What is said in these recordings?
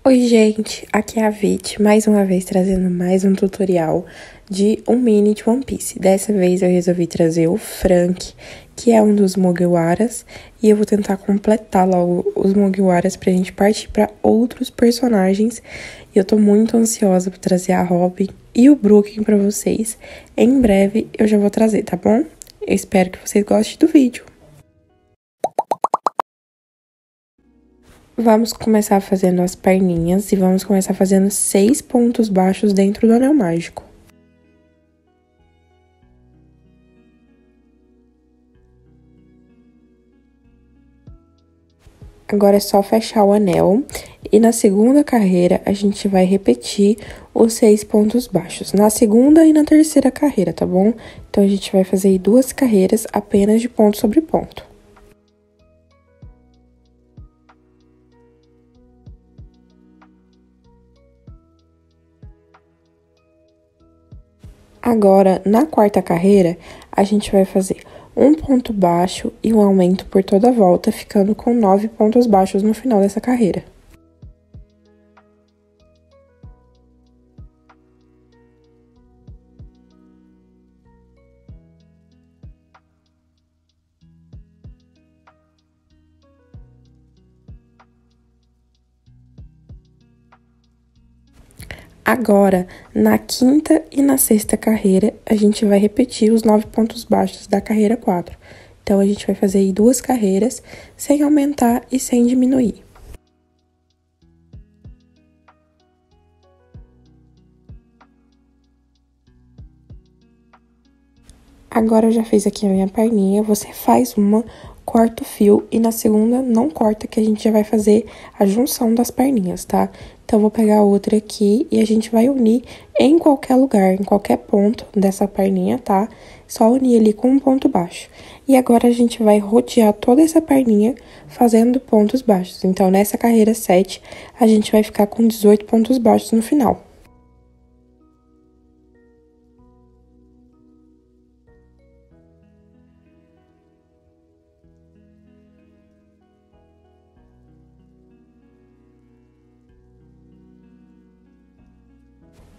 Oi, gente, aqui é a Vit, mais uma vez trazendo mais um tutorial de um mini de One Piece. Dessa vez eu resolvi trazer o Frank, que é um dos Mugiwaras, e eu vou tentar completar logo os Mugiwaras pra gente partir pra outros personagens. E eu tô muito ansiosa pra trazer a Robin e o Brooklyn pra vocês. Em breve eu já vou trazer, tá bom? Eu espero que vocês gostem do vídeo. Vamos começar fazendo as perninhas e vamos começar fazendo 6 pontos baixos dentro do anel mágico. Agora é só fechar o anel e na segunda carreira a gente vai repetir os 6 pontos baixos. Na segunda e na terceira carreira, tá bom? Então a gente vai fazer aí 2 carreiras apenas de ponto sobre ponto. Agora, na quarta carreira, a gente vai fazer um ponto baixo e um aumento por toda a volta, ficando com 9 pontos baixos no final dessa carreira. Agora, na quinta e na sexta carreira, a gente vai repetir os 9 pontos baixos da carreira 4. Então, a gente vai fazer aí 2 carreiras, sem aumentar e sem diminuir. Agora, eu já fiz aqui a minha perninha, você faz uma, corta o fio e na segunda não corta, que a gente já vai fazer a junção das perninhas, tá? Então, eu vou pegar outra aqui e a gente vai unir em qualquer lugar, em qualquer ponto dessa perninha, tá? Só unir ali com um ponto baixo. E agora, a gente vai rodear toda essa perninha fazendo pontos baixos. Então, nessa carreira 7, a gente vai ficar com 18 pontos baixos no final.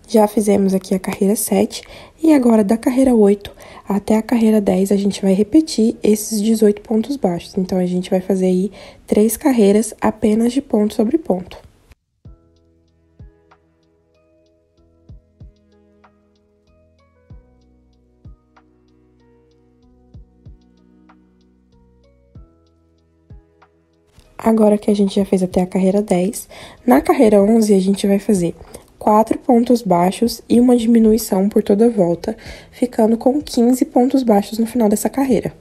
Já fizemos aqui a carreira 7 e agora da carreira 8 até a carreira 10 a gente vai repetir esses 18 pontos baixos. Então, a gente vai fazer aí 3 carreiras apenas de ponto sobre ponto. Agora que a gente já fez até a carreira 10, na carreira 11 a gente vai fazer 4 pontos baixos e uma diminuição por toda a volta, ficando com 15 pontos baixos no final dessa carreira.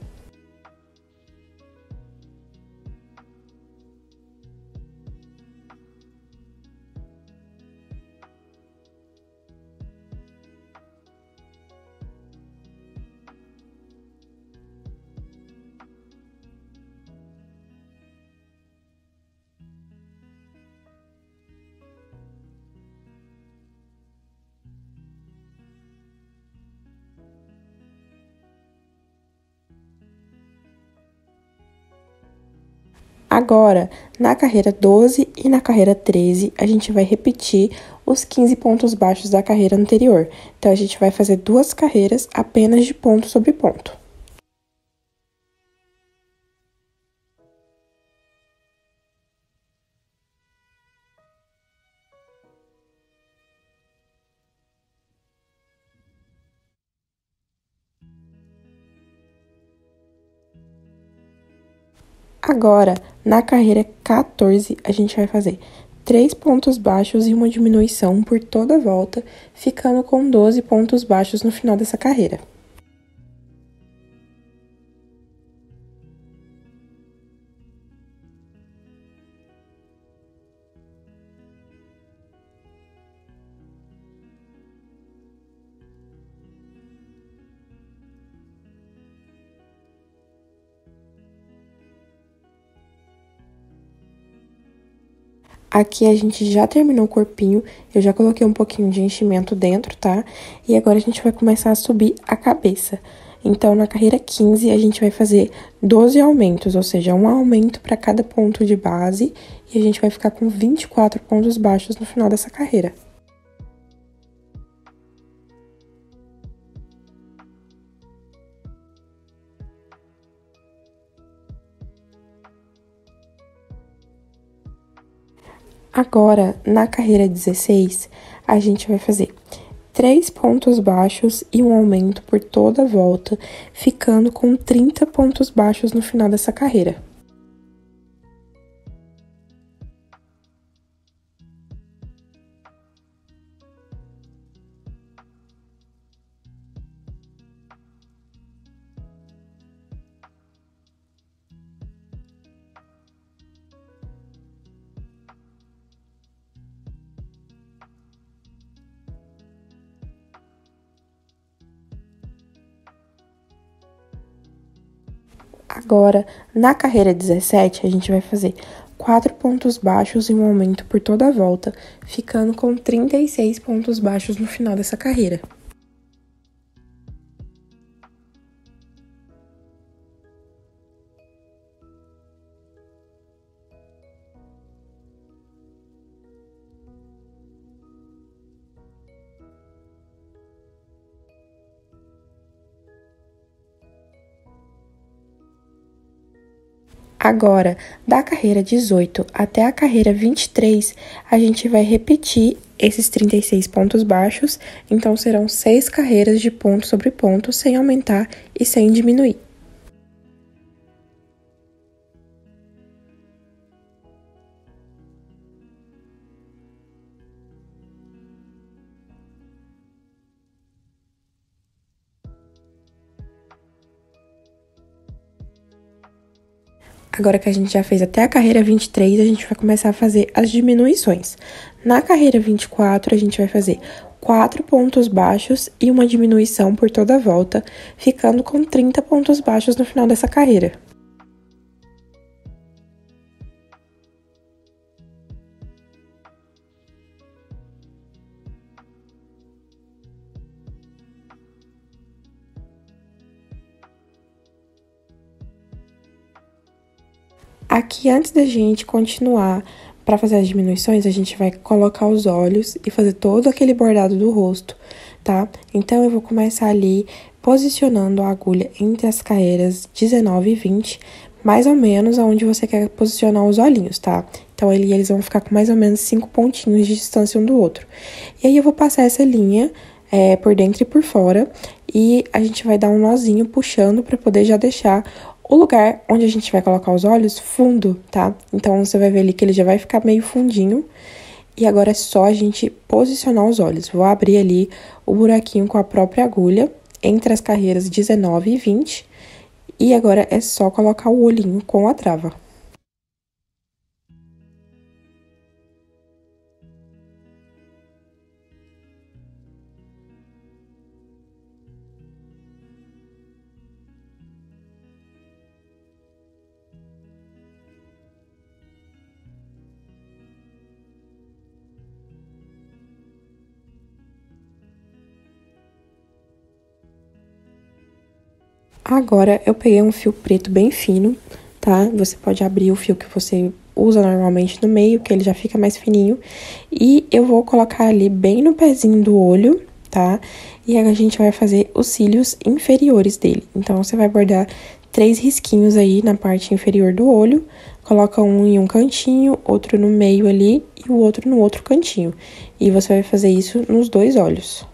Agora, na carreira 12 e na carreira 13, a gente vai repetir os 15 pontos baixos da carreira anterior. Então, a gente vai fazer 2 carreiras apenas de ponto sobre ponto. Agora, na carreira 14, a gente vai fazer 3 pontos baixos e uma diminuição por toda a volta, ficando com 12 pontos baixos no final dessa carreira. Aqui a gente já terminou o corpinho, eu já coloquei um pouquinho de enchimento dentro, tá? E agora a gente vai começar a subir a cabeça. Então, na carreira 15, a gente vai fazer 12 aumentos, ou seja, um aumento para cada ponto de base, e a gente vai ficar com 24 pontos baixos no final dessa carreira. Agora, na carreira 16, a gente vai fazer 3 pontos baixos e um aumento por toda a volta, ficando com 30 pontos baixos no final dessa carreira. Agora, na carreira 17, a gente vai fazer 4 pontos baixos e um aumento por toda a volta, ficando com 36 pontos baixos no final dessa carreira. Agora, da carreira 18 até a carreira 23, a gente vai repetir esses 36 pontos baixos, então serão 6 carreiras de ponto sobre ponto, sem aumentar e sem diminuir. Agora que a gente já fez até a carreira 23, a gente vai começar a fazer as diminuições. Na carreira 24, a gente vai fazer 4 pontos baixos e uma diminuição por toda a volta, ficando com 30 pontos baixos no final dessa carreira. Aqui, antes da gente continuar para fazer as diminuições, a gente vai colocar os olhos e fazer todo aquele bordado do rosto, tá? Então, eu vou começar ali posicionando a agulha entre as carreiras 19 e 20, mais ou menos aonde você quer posicionar os olhinhos, tá? Então, ali eles vão ficar com mais ou menos 5 pontinhos de distância um do outro. E aí, eu vou passar essa linha por dentro e por fora, e a gente vai dar um nozinho puxando para poder já deixar o lugar onde a gente vai colocar os olhos, fundo, tá? Então, você vai ver ali que ele já vai ficar meio fundinho. E agora é só a gente posicionar os olhos. Vou abrir ali o buraquinho com a própria agulha, entre as carreiras 19 e 20. E agora é só colocar o olhinho com a trava. Agora, eu peguei um fio preto bem fino, tá? Você pode abrir o fio que você usa normalmente no meio, que ele já fica mais fininho. E eu vou colocar ali bem no pezinho do olho, tá? E a gente vai fazer os cílios inferiores dele. Então, você vai bordar 3 risquinhos aí na parte inferior do olho. Coloca um em um cantinho, outro no meio ali e o outro no outro cantinho. E você vai fazer isso nos 2 olhos.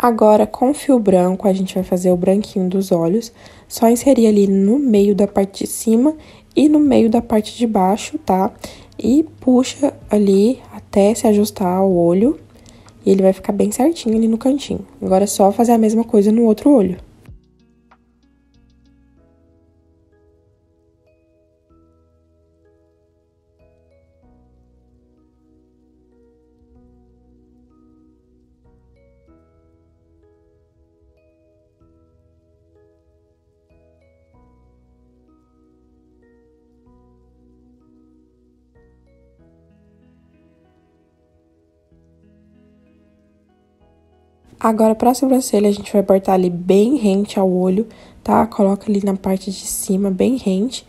Agora, com fio branco, a gente vai fazer o branquinho dos olhos. Só inserir ali no meio da parte de cima e no meio da parte de baixo, tá? E puxa ali até se ajustar o olho. E ele vai ficar bem certinho ali no cantinho. Agora é só fazer a mesma coisa no outro olho. Agora, pra sobrancelha, a gente vai bordar ali bem rente ao olho, tá? Coloca ali na parte de cima, bem rente.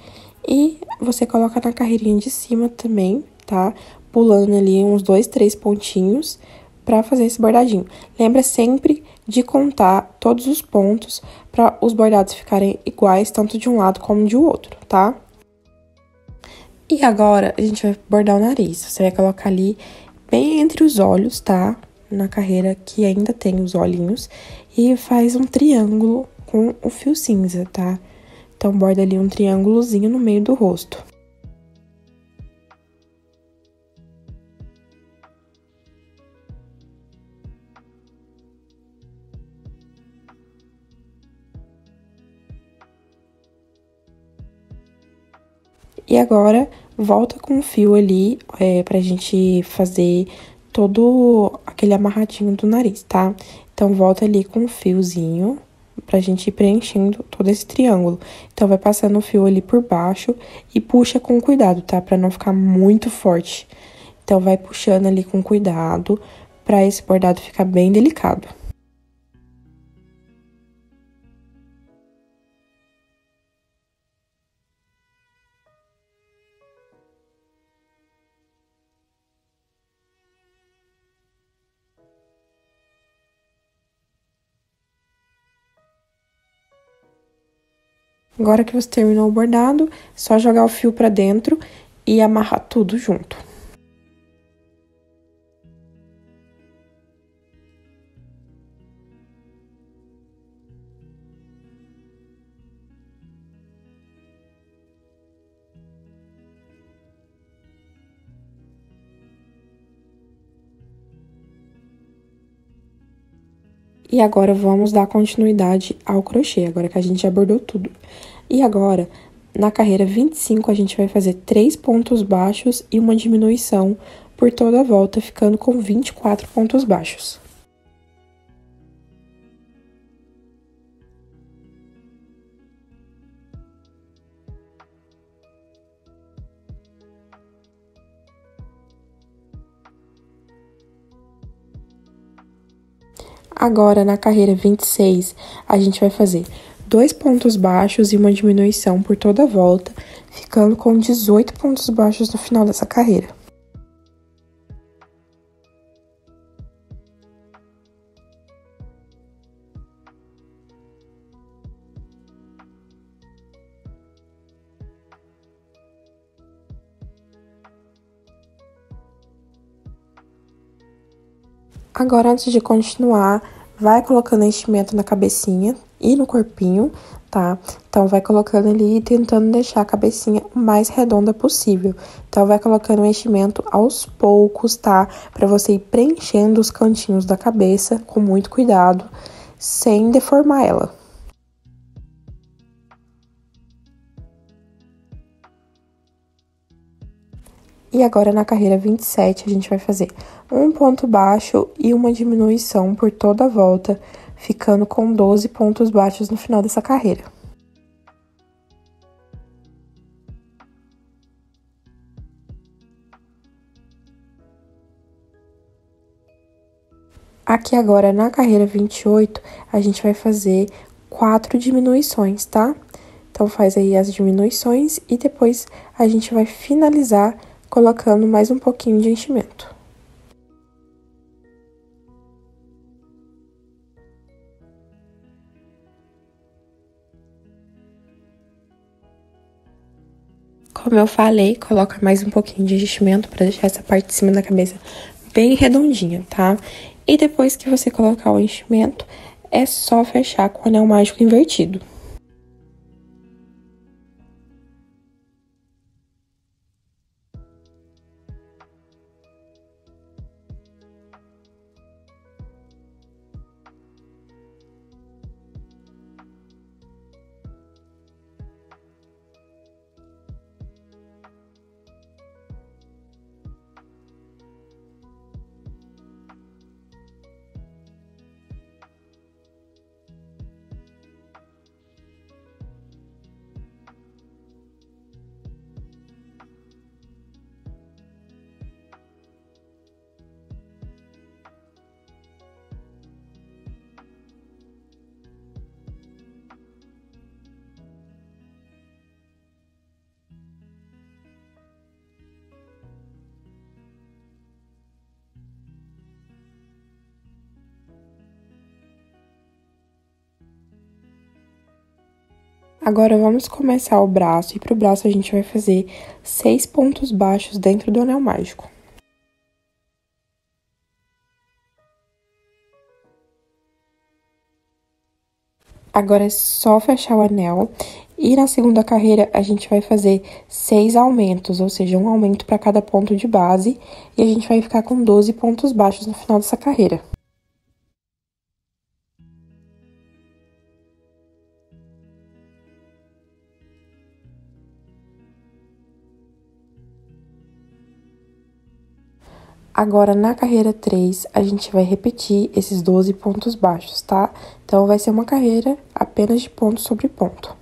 E você coloca na carreirinha de cima também, tá? Pulando ali uns 2, 3 pontinhos pra fazer esse bordadinho. Lembra sempre de contar todos os pontos pra os bordados ficarem iguais, tanto de um lado como de outro, tá? E agora, a gente vai bordar o nariz. Você vai colocar ali bem entre os olhos, tá? Na carreira que ainda tem os olhinhos. E faz um triângulo com o fio cinza, tá? Então, borda ali um triângulozinho no meio do rosto. E agora, volta com o fio ali, pra gente fazer todo aquele amarradinho do nariz, tá? Então, volta ali com o fiozinho pra gente ir preenchendo todo esse triângulo. Então, vai passando o fio ali por baixo e puxa com cuidado, tá? Pra não ficar muito forte. Então, vai puxando ali com cuidado pra esse bordado ficar bem delicado. Agora que você terminou o bordado, é só jogar o fio pra dentro e amarrar tudo junto. E agora, vamos dar continuidade ao crochê, agora que a gente já bordou tudo. E agora, na carreira 25, a gente vai fazer 3 pontos baixos e uma diminuição por toda a volta, ficando com 24 pontos baixos. Agora, na carreira 26, a gente vai fazer 2 pontos baixos e uma diminuição por toda a volta, ficando com 18 pontos baixos no final dessa carreira. Agora, antes de continuar, vai colocando enchimento na cabecinha e no corpinho, tá? Então, vai colocando ali e tentando deixar a cabecinha o mais redonda possível. Então, vai colocando o enchimento aos poucos, tá? Pra você ir preenchendo os cantinhos da cabeça com muito cuidado, sem deformar ela. E agora, na carreira 27, a gente vai fazer um ponto baixo e uma diminuição por toda a volta, ficando com 12 pontos baixos no final dessa carreira. Aqui agora, na carreira 28, a gente vai fazer 4 diminuições, tá? Então, faz aí as diminuições e depois a gente vai finalizar colocando mais um pouquinho de enchimento. Como eu falei, coloca mais um pouquinho de enchimento pra deixar essa parte de cima da cabeça bem redondinha, tá? E depois que você colocar o enchimento, é só fechar com o anel mágico invertido. Agora, vamos começar o braço, e pro braço a gente vai fazer 6 pontos baixos dentro do anel mágico. Agora, é só fechar o anel, e na segunda carreira a gente vai fazer 6 aumentos, ou seja, um aumento para cada ponto de base, e a gente vai ficar com 12 pontos baixos no final dessa carreira. Agora, na carreira 3, a gente vai repetir esses 12 pontos baixos, tá? Então, vai ser uma carreira apenas de ponto sobre ponto.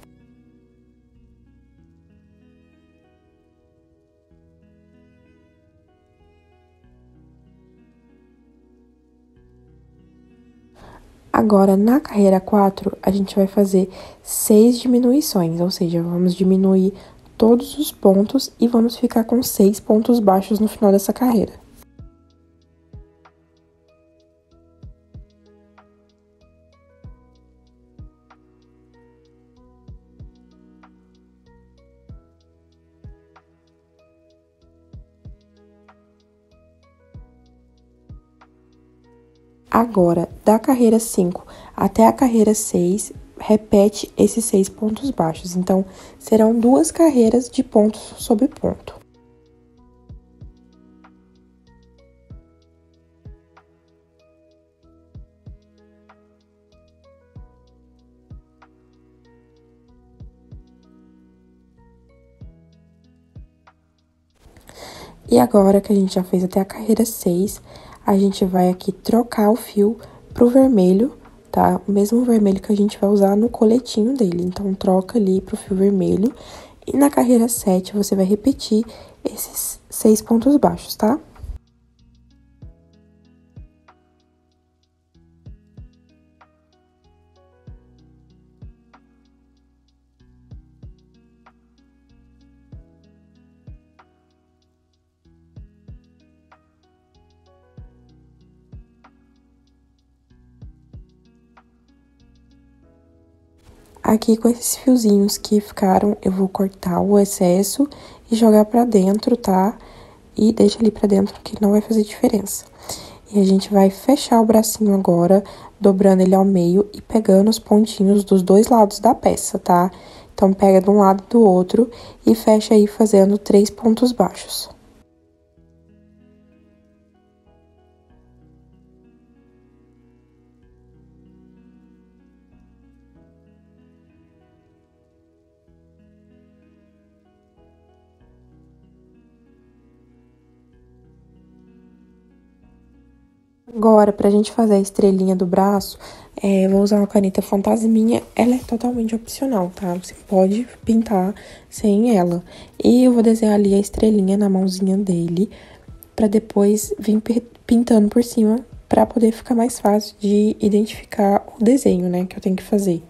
Agora, na carreira 4, a gente vai fazer 6 diminuições, ou seja, vamos diminuir todos os pontos e vamos ficar com 6 pontos baixos no final dessa carreira. Agora, da carreira 5 até a carreira 6, repete esses 6 pontos baixos. Então, serão 2 carreiras de ponto sobre ponto. E agora que a gente já fez até a carreira 6, a gente vai aqui trocar o fio pro vermelho, tá? O mesmo vermelho que a gente vai usar no coletinho dele. Então, troca ali pro fio vermelho. E na carreira 7, você vai repetir esses 6 pontos baixos, tá? Aqui, com esses fiozinhos que ficaram, eu vou cortar o excesso e jogar pra dentro, tá? E deixa ali pra dentro, que não vai fazer diferença. E a gente vai fechar o bracinho agora, dobrando ele ao meio e pegando os pontinhos dos dois lados da peça, tá? Então, pega de um lado e do outro e fecha aí fazendo 3 pontos baixos. Agora, pra gente fazer a estrelinha do braço, vou usar uma caneta fantasminha. Ela é totalmente opcional, tá? Você pode pintar sem ela. E eu vou desenhar ali a estrelinha na mãozinha dele, pra depois vir pintando por cima, pra poder ficar mais fácil de identificar o desenho, né, que eu tenho que fazer.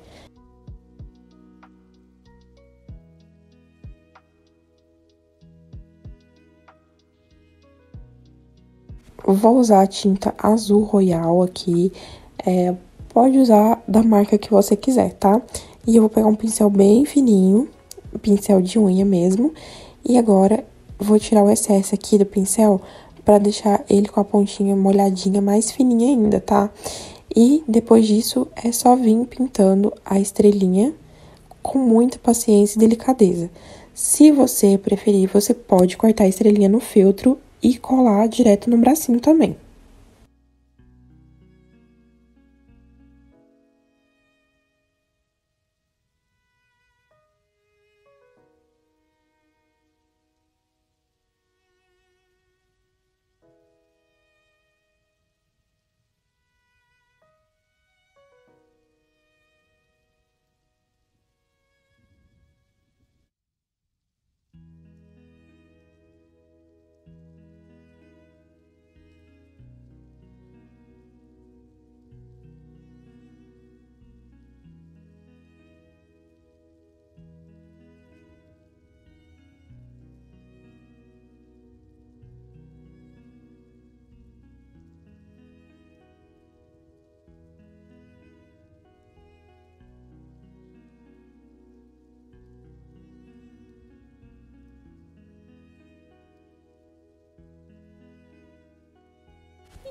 Vou usar a tinta azul royal aqui, pode usar da marca que você quiser, tá? E eu vou pegar um pincel bem fininho, pincel de unha mesmo, e agora vou tirar o excesso aqui do pincel pra deixar ele com a pontinha molhadinha mais fininha ainda, tá? E depois disso, é só vir pintando a estrelinha com muita paciência e delicadeza. Se você preferir, você pode cortar a estrelinha no feltro e colar direto no bracinho também.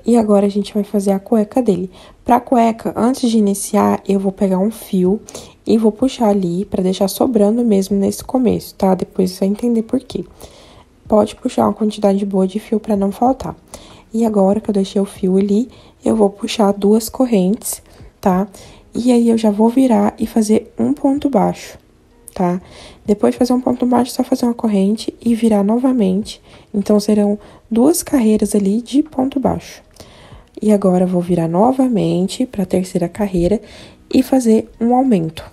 E agora a gente vai fazer a cueca dele. Pra cueca, antes de iniciar, eu vou pegar um fio e vou puxar ali pra deixar sobrando mesmo nesse começo, tá? Depois você vai entender por quê. Pode puxar uma quantidade boa de fio pra não faltar. E agora que eu deixei o fio ali, eu vou puxar 2 correntes, tá? E aí eu já vou virar e fazer um ponto baixo, tá? Depois de fazer um ponto baixo, é só fazer uma corrente e virar novamente. Então, serão 2 carreiras ali de ponto baixo. E agora, eu vou virar novamente para a terceira carreira e fazer um aumento.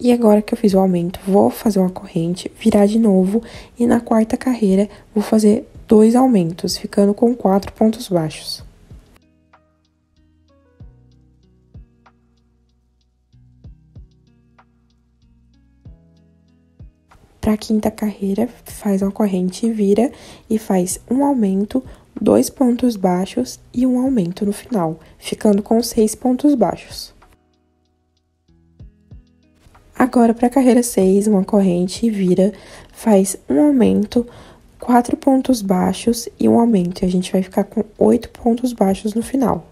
E agora que eu fiz o aumento, vou fazer uma corrente, virar de novo, e na quarta carreira, vou fazer 2 aumentos, ficando com 4 pontos baixos. Para a quinta carreira, faz uma corrente, vira e faz um aumento, 2 pontos baixos e um aumento no final, ficando com 6 pontos baixos. Agora, para a carreira 6, uma corrente, vira, faz um aumento, 4 pontos baixos e um aumento. E a gente vai ficar com 8 pontos baixos no final.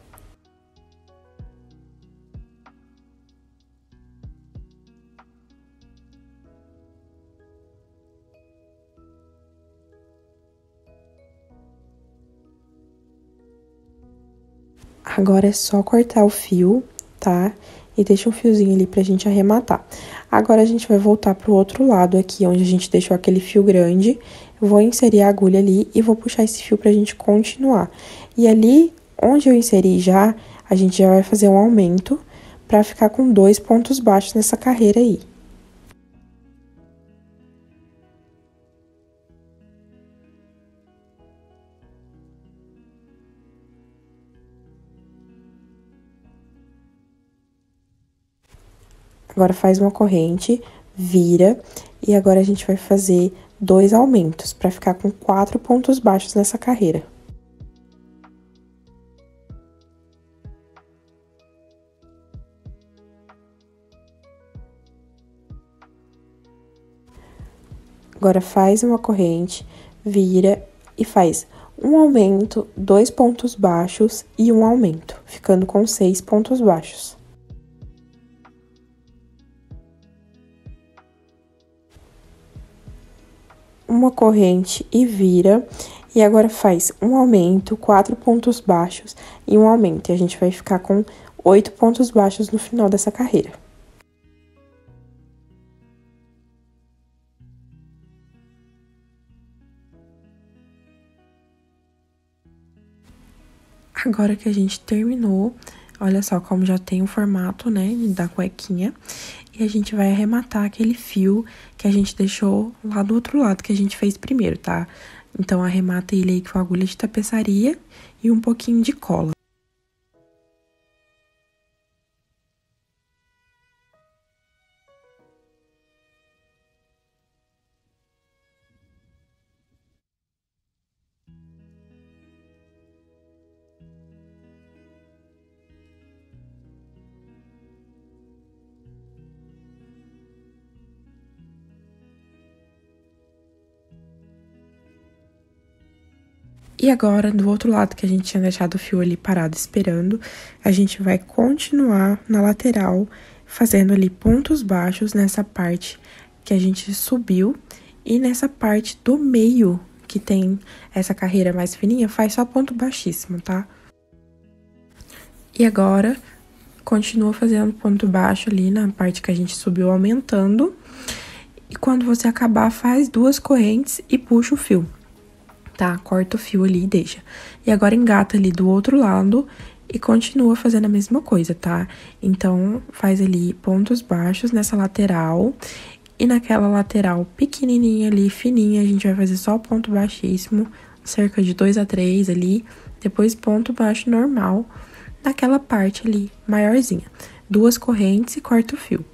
Agora é só cortar o fio, tá? E deixa um fiozinho ali pra gente arrematar. Agora, a gente vai voltar pro outro lado aqui, onde a gente deixou aquele fio grande. Eu vou inserir a agulha ali e vou puxar esse fio pra gente continuar. E ali, onde eu inseri já, a gente já vai fazer um aumento pra ficar com 2 pontos baixos nessa carreira aí. Agora, faz uma corrente, vira, e agora a gente vai fazer 2 aumentos, pra ficar com 4 pontos baixos nessa carreira. Agora, faz uma corrente, vira e faz um aumento, 2 pontos baixos e um aumento, ficando com 6 pontos baixos. Uma corrente e vira, e agora faz um aumento, 4 pontos baixos e um aumento. E a gente vai ficar com 8 pontos baixos no final dessa carreira. Agora que a gente terminou, olha só como já tem o formato, né, da cuequinha. E a gente vai arrematar aquele fio que a gente deixou lá do outro lado, que a gente fez primeiro, tá? Então, arremata ele aí com agulha de tapeçaria e um pouquinho de cola. E agora, do outro lado que a gente tinha deixado o fio ali parado esperando, a gente vai continuar na lateral, fazendo ali pontos baixos nessa parte que a gente subiu. E nessa parte do meio, que tem essa carreira mais fininha, faz só ponto baixíssimo, tá? E agora, continua fazendo ponto baixo ali na parte que a gente subiu, aumentando. E quando você acabar, faz 2 correntes e puxa o fio, tá? Corta o fio ali e deixa. E agora engata ali do outro lado e continua fazendo a mesma coisa, tá? Então, faz ali pontos baixos nessa lateral. E naquela lateral pequenininha ali, fininha, a gente vai fazer só ponto baixíssimo, cerca de 2 a 3 ali. Depois ponto baixo normal naquela parte ali, maiorzinha. 2 correntes e corta o fio.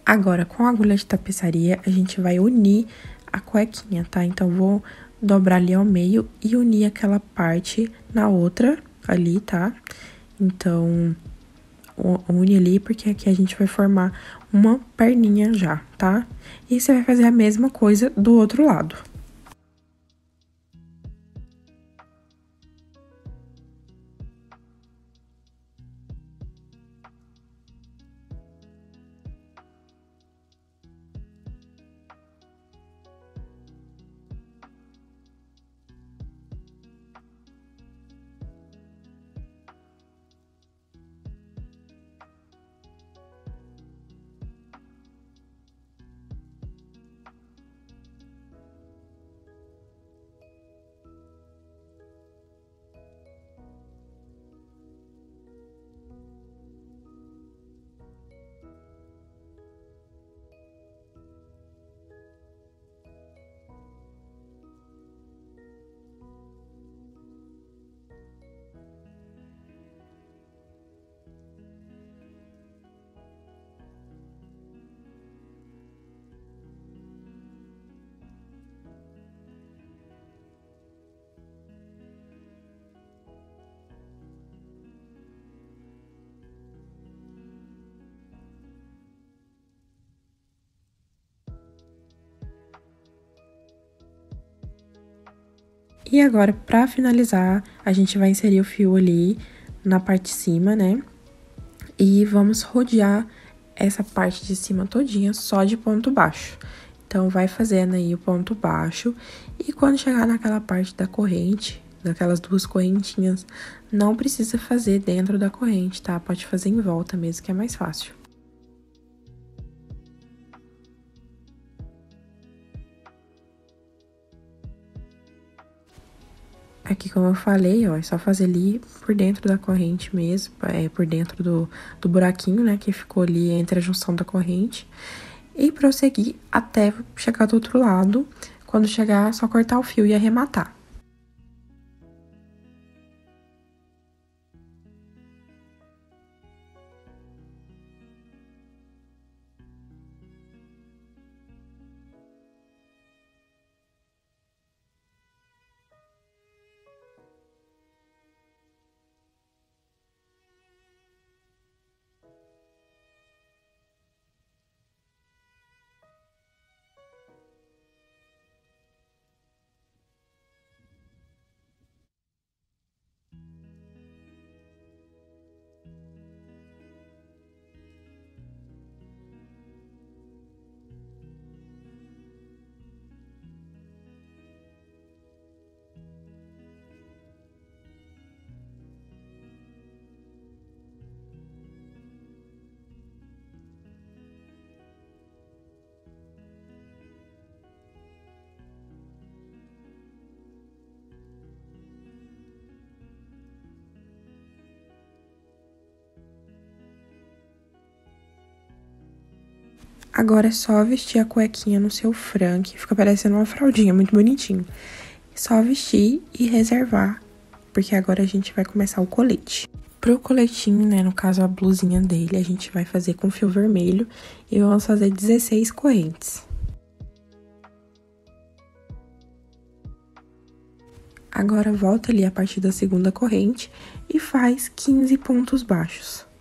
Agora, com a agulha de tapeçaria, a gente vai unir a cuequinha, tá? Então, vou dobrar ali ao meio e unir aquela parte na outra ali, tá? Então, une ali, porque aqui a gente vai formar uma perninha já, tá? E você vai fazer a mesma coisa do outro lado. E agora, pra finalizar, a gente vai inserir o fio ali na parte de cima, né? E vamos rodear essa parte de cima todinha só de ponto baixo. Então, vai fazendo aí o ponto baixo. E quando chegar naquela parte da corrente, daquelas 2 correntinhas, não precisa fazer dentro da corrente, tá? Pode fazer em volta mesmo, que é mais fácil. Aqui, como eu falei, ó, é só fazer ali por dentro da corrente mesmo, por dentro do buraquinho, né, que ficou ali entre a junção da corrente. E prosseguir até chegar do outro lado. Quando chegar, é só cortar o fio e arrematar. Agora é só vestir a cuequinha no seu franque, fica parecendo uma fraldinha, muito bonitinho. Só vestir e reservar, porque agora a gente vai começar o colete. Pro coletinho, né, no caso a blusinha dele, a gente vai fazer com fio vermelho e vamos fazer 16 correntes. Agora volta ali a partir da segunda corrente e faz 15 pontos baixos.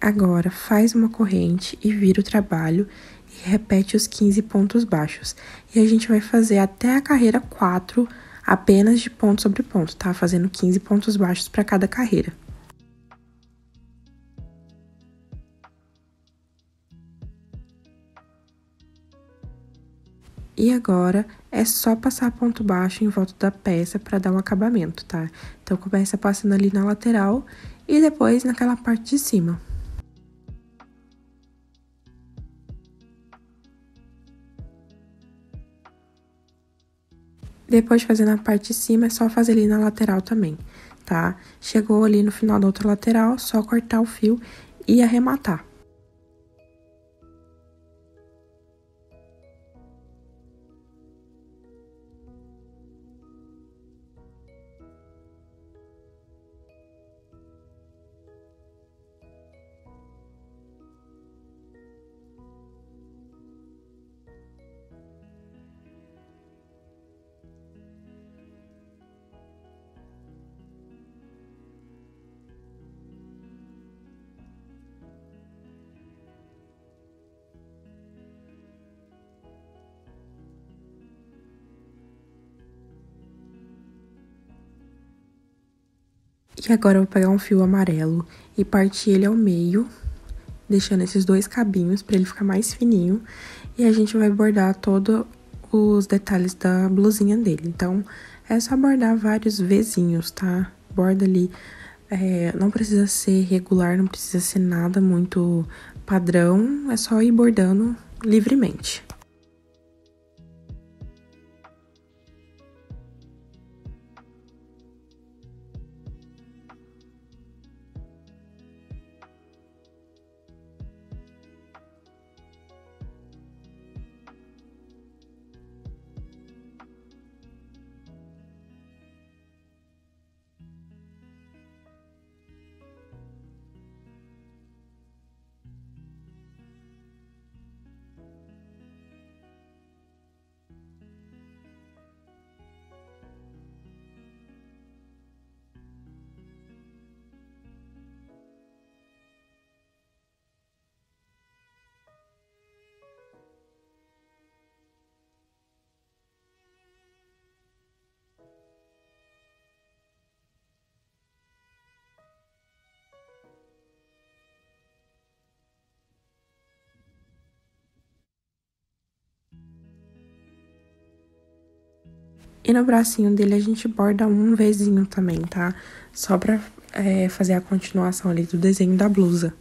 Agora, faz uma corrente e vira o trabalho e repete os 15 pontos baixos. E a gente vai fazer até a carreira 4 apenas de ponto sobre ponto, tá? Fazendo 15 pontos baixos para cada carreira. E agora, é só passar ponto baixo em volta da peça para dar um acabamento, tá? Então, começa passando ali na lateral e depois naquela parte de cima. Depois de fazer na parte de cima, é só fazer ali na lateral também, tá? Chegou ali no final da outra lateral, só cortar o fio e arrematar. E agora eu vou pegar um fio amarelo e partir ele ao meio, deixando esses dois cabinhos para ele ficar mais fininho. E a gente vai bordar todos os detalhes da blusinha dele. Então, é só bordar vários vezinhos, tá? Borda ali, não precisa ser regular, não precisa ser nada muito padrão, é só ir bordando livremente. E no bracinho dele a gente borda um Vzinho também, tá? Só pra fazer a continuação ali do desenho da blusa.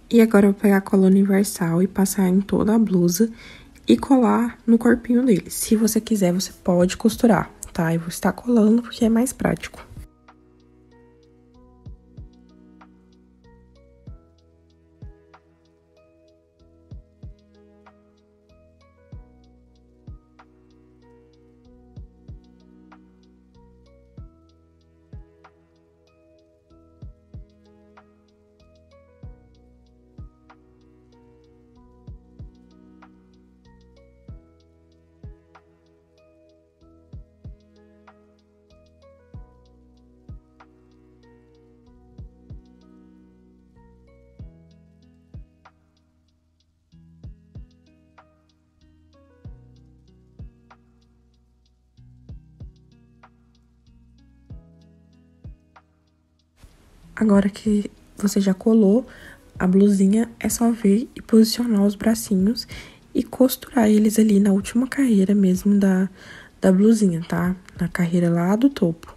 E agora eu vou pegar a cola universal e passar em toda a blusa e colar no corpinho dele. Se você quiser, você pode costurar, tá? Eu vou estar colando porque é mais prático. Agora que você já colou a blusinha, é só vir e posicionar os bracinhos e costurar eles ali na última carreira mesmo da blusinha, tá? Na carreira lá do topo.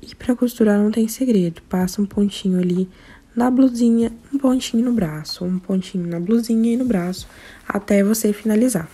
E pra costurar não tem segredo, passa um pontinho ali na blusinha, um pontinho no braço, um pontinho na blusinha e no braço, até você finalizar.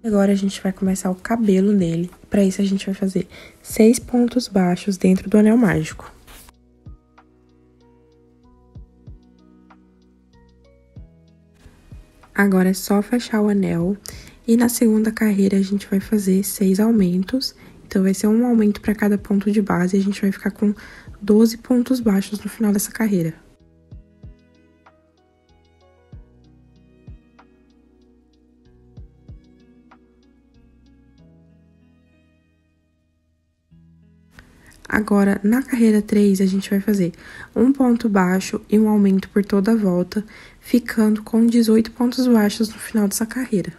Agora a gente vai começar o cabelo dele. Para isso a gente vai fazer 6 pontos baixos dentro do anel mágico. Agora é só fechar o anel e na segunda carreira a gente vai fazer 6 aumentos. Então vai ser um aumento para cada ponto de base e a gente vai ficar com 12 pontos baixos no final dessa carreira. Agora, na carreira 3, a gente vai fazer um ponto baixo e um aumento por toda a volta, ficando com 18 pontos baixos no final dessa carreira.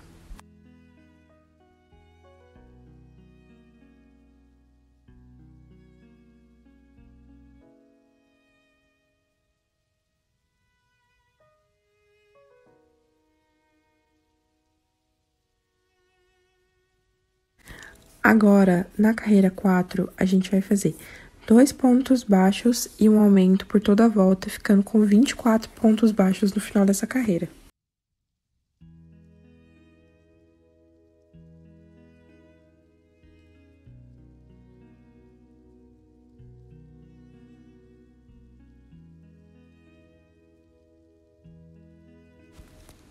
Agora, na carreira 4, a gente vai fazer 2 pontos baixos e um aumento por toda a volta, ficando com 24 pontos baixos no final dessa carreira.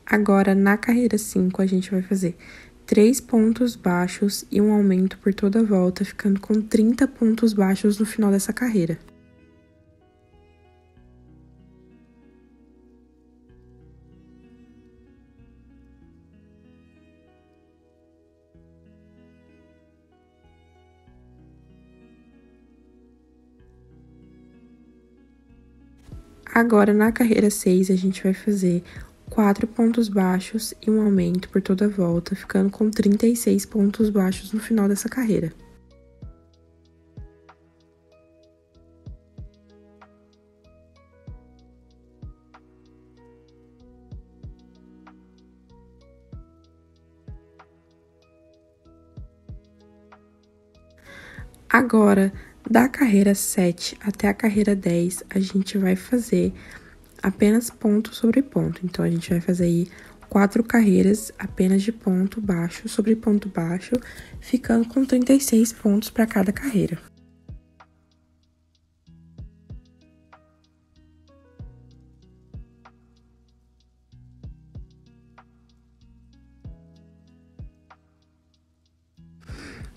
Agora, na carreira 5, a gente vai fazer 3 pontos baixos e um aumento por toda a volta, ficando com 30 pontos baixos no final dessa carreira. Agora, na carreira 6, a gente vai fazer 4 pontos baixos e um aumento por toda a volta, ficando com 36 pontos baixos no final dessa carreira. Agora, da carreira 7 até a carreira 10, a gente vai fazer apenas ponto sobre ponto. Então, a gente vai fazer aí 4 carreiras apenas de ponto baixo sobre ponto baixo, ficando com 36 pontos para cada carreira.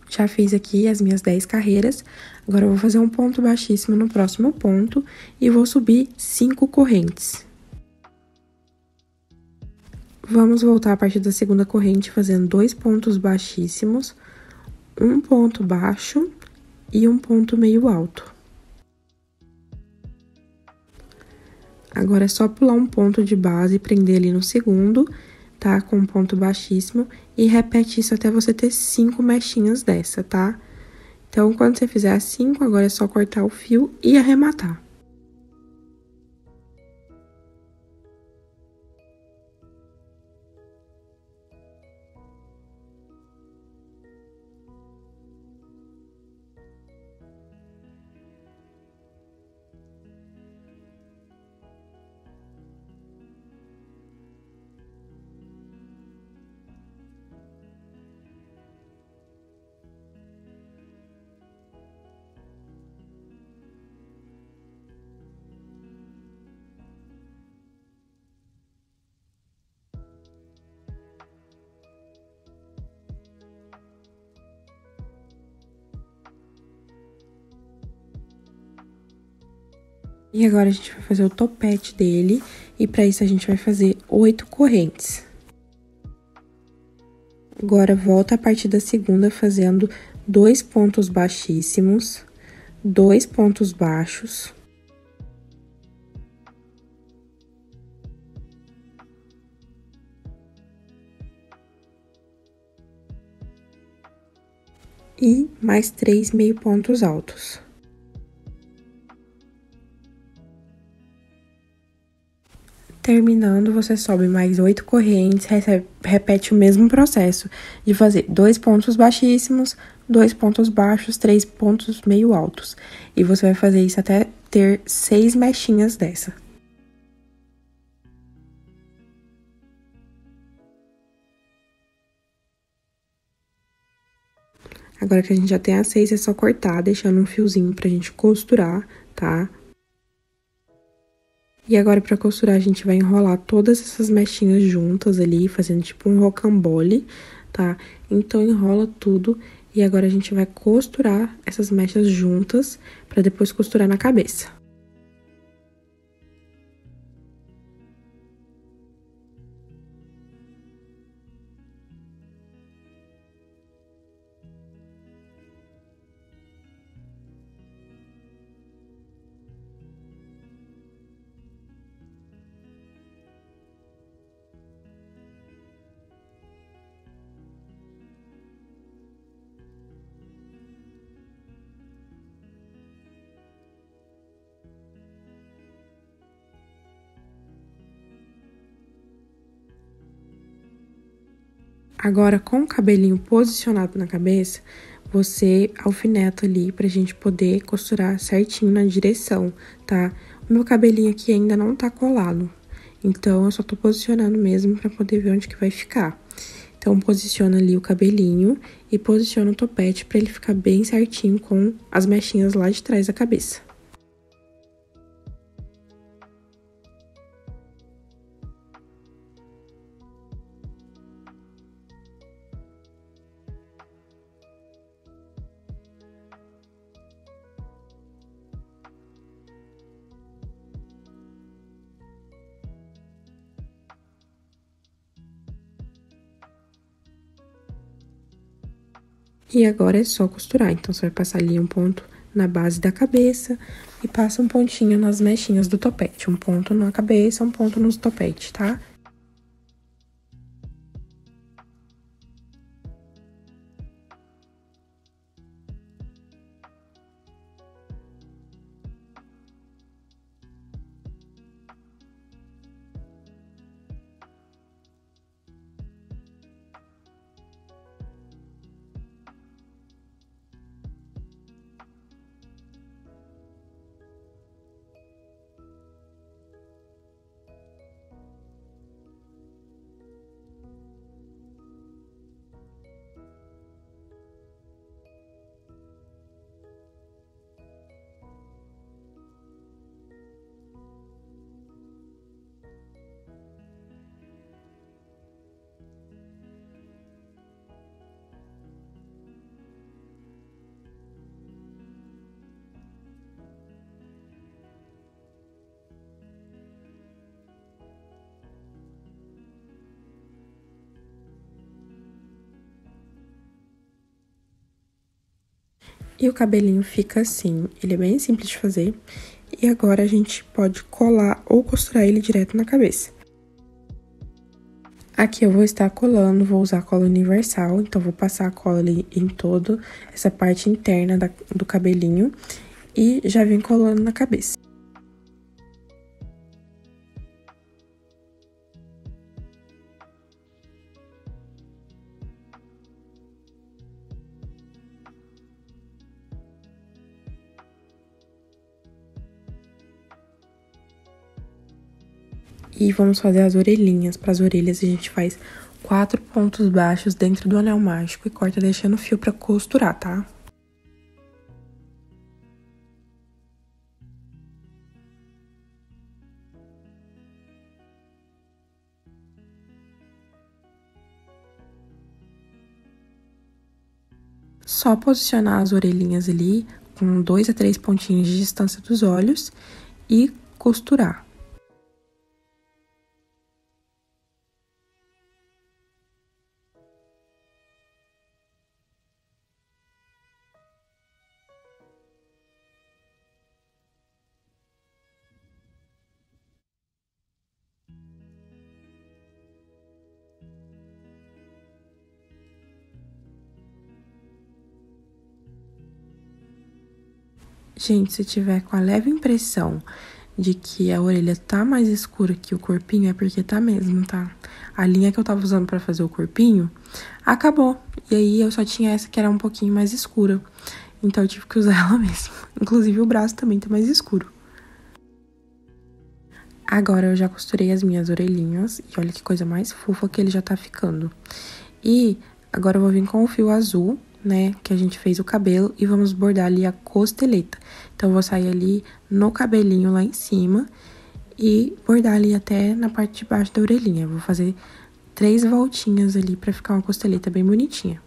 Já fiz aqui as minhas 10 carreiras, agora eu vou fazer um ponto baixíssimo no próximo ponto e vou subir 5 correntes. Vamos voltar a partir da segunda corrente fazendo 2 pontos baixíssimos, um ponto baixo e um ponto meio alto. Agora é só pular um ponto de base e prender ali no segundo, tá? Com um ponto baixíssimo e repete isso até você ter 5 mechinhas dessa, tá? Então, quando você fizer as 5, agora é só cortar o fio e arrematar. E agora a gente vai fazer o topete dele, e para isso a gente vai fazer 8 correntes. Agora, volta a partir da segunda fazendo 2 pontos baixíssimos, 2 pontos baixos. E mais 3 meio pontos altos. Terminando, você sobe mais 8 correntes, repete o mesmo processo de fazer 2 pontos baixíssimos, 2 pontos baixos, 3 pontos meio altos. E você vai fazer isso até ter 6 mechinhas dessa. Agora que a gente já tem as 6, é só cortar, deixando um fiozinho pra gente costurar, tá? E agora, pra costurar, a gente vai enrolar todas essas mechinhas juntas ali, fazendo tipo um rocambole, tá? Então, enrola tudo e agora a gente vai costurar essas mechas juntas pra depois costurar na cabeça. Agora, com o cabelinho posicionado na cabeça, você alfineta ali pra gente poder costurar certinho na direção, tá? O meu cabelinho aqui ainda não tá colado, então eu só tô posicionando mesmo pra poder ver onde que vai ficar. Então, posiciona ali o cabelinho e posiciona o topete pra ele ficar bem certinho com as mechinhas lá de trás da cabeça. E agora é só costurar, então você vai passar ali um ponto na base da cabeça e passa um pontinho nas mechinhas do topete. Um ponto na cabeça, um ponto nos topetes, tá? E o cabelinho fica assim, ele é bem simples de fazer. E agora a gente pode colar ou costurar ele direto na cabeça. Aqui eu vou estar colando, vou usar cola universal, então vou passar a cola ali em toda essa parte interna do cabelinho e já vem colando na cabeça. E vamos fazer as orelhinhas. Para as orelhas, a gente faz 4 pontos baixos dentro do anel mágico e corta deixando o fio para costurar, tá? Só posicionar as orelhinhas ali com 2 a 3 pontinhos de distância dos olhos e costurar. Gente, se tiver com a leve impressão de que a orelha tá mais escura que o corpinho, é porque tá mesmo, tá? A linha que eu tava usando pra fazer o corpinho, acabou. E aí, eu só tinha essa que era um pouquinho mais escura. Então, eu tive que usar ela mesmo. Inclusive, o braço também tá mais escuro. Agora, eu já costurei as minhas orelhinhas. E olha que coisa mais fofa que ele já tá ficando. E agora, eu vou vir com o fio azul né, que a gente fez o cabelo e vamos bordar ali a costeleta. Então, eu vou sair ali no cabelinho lá em cima e bordar ali até na parte de baixo da orelhinha. Eu vou fazer 3 voltinhas ali pra ficar uma costeleta bem bonitinha.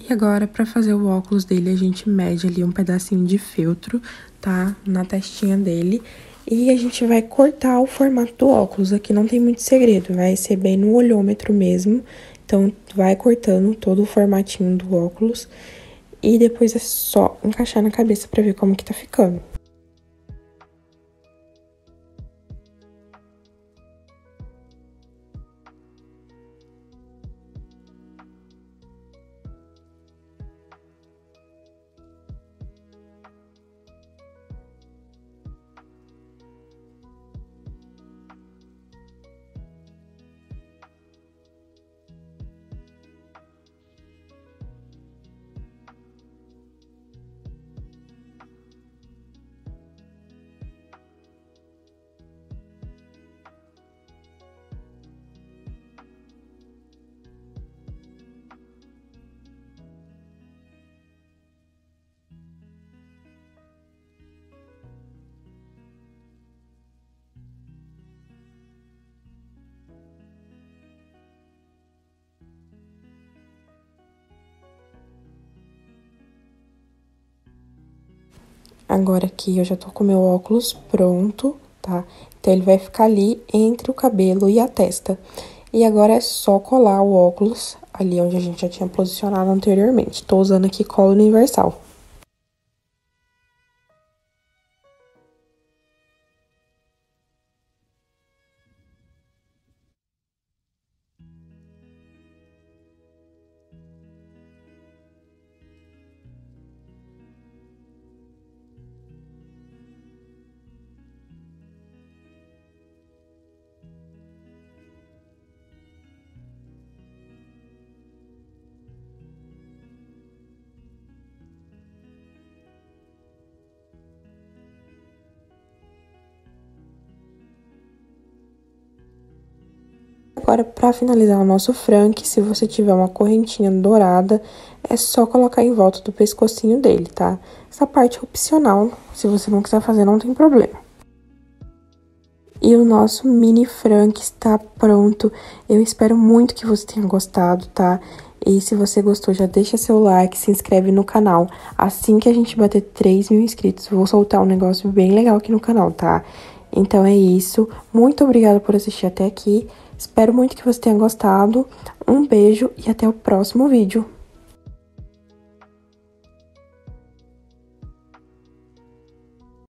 E agora, pra fazer o óculos dele, a gente mede ali um pedacinho de feltro, tá? Na testinha dele. E a gente vai cortar o formato do óculos. Aqui não tem muito segredo, vai ser bem no olhômetro mesmo. Então, vai cortando todo o formatinho do óculos. E depois é só encaixar na cabeça pra ver como que tá ficando. Agora aqui eu já tô com o meu óculos pronto, tá? Então, ele vai ficar ali entre o cabelo e a testa. E agora é só colar o óculos ali onde a gente já tinha posicionado anteriormente. Tô usando aqui cola universal. Agora, pra finalizar o nosso franque, se você tiver uma correntinha dourada, é só colocar em volta do pescocinho dele, tá? Essa parte é opcional, se você não quiser fazer, não tem problema. E o nosso mini franque está pronto. Eu espero muito que você tenha gostado, tá? E se você gostou, já deixa seu like, se inscreve no canal. Assim que a gente bater 3.000 inscritos, vou soltar um negócio bem legal aqui no canal, tá? Então é isso. Muito obrigada por assistir até aqui. Espero muito que você tenha gostado. Um beijo e até o próximo vídeo.